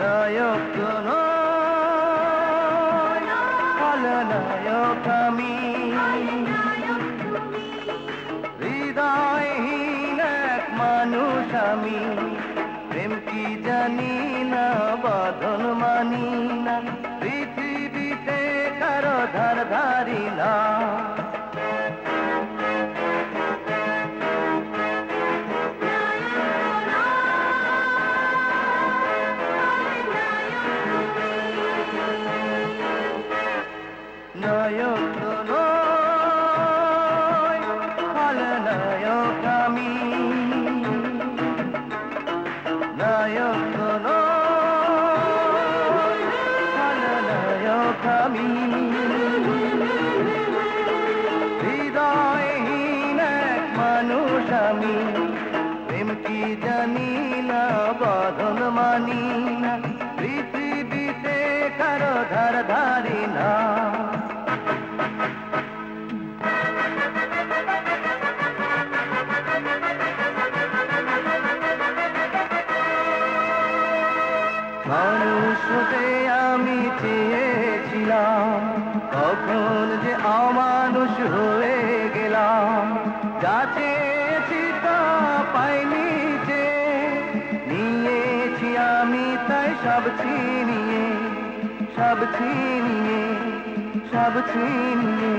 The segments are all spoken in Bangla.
নায়ক তো নয়, খলনায়ক আমি। হৃদয়হীন এক মানুষ আমি, প্রেম কি জানি না, বাঁধন মানি না, পৃথিবীতে কারো ধার ধারি না। নায়ক তো নয়, খলনায়ক আমি। নায়ক তো নয়, খলনায়ক আমি। হৃদয়হীন এক মানুষ আমি, প্রেম কি জানি না, বাঁধন মানি না, পৃথিবীতে কারো ধার ধারি না। মানুষ হতে আমি চেয়েছিলাম, কখন যে অমানুষ হয়ে গেলাম। যা চেয়েছি তা পাইনি, যে নিয়েছি আমি তাই সব ছিনিয়ে, সব ছিনিয়ে, সব ছিনিয়ে।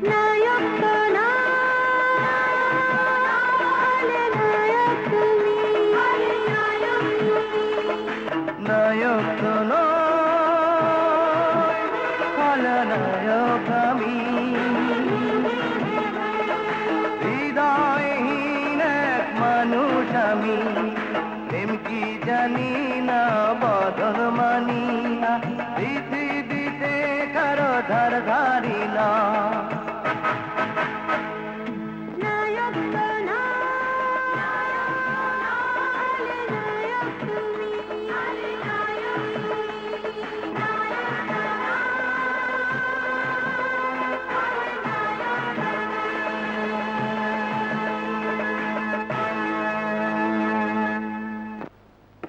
নায়ক তো নায়ক তো নয়, খলনায়ক আমি। হৃদয়হীন এক মানুষ আমি, প্রেম কি জানি না, বাঁধন মানি না, পৃথিবীতে কারো ধার ধার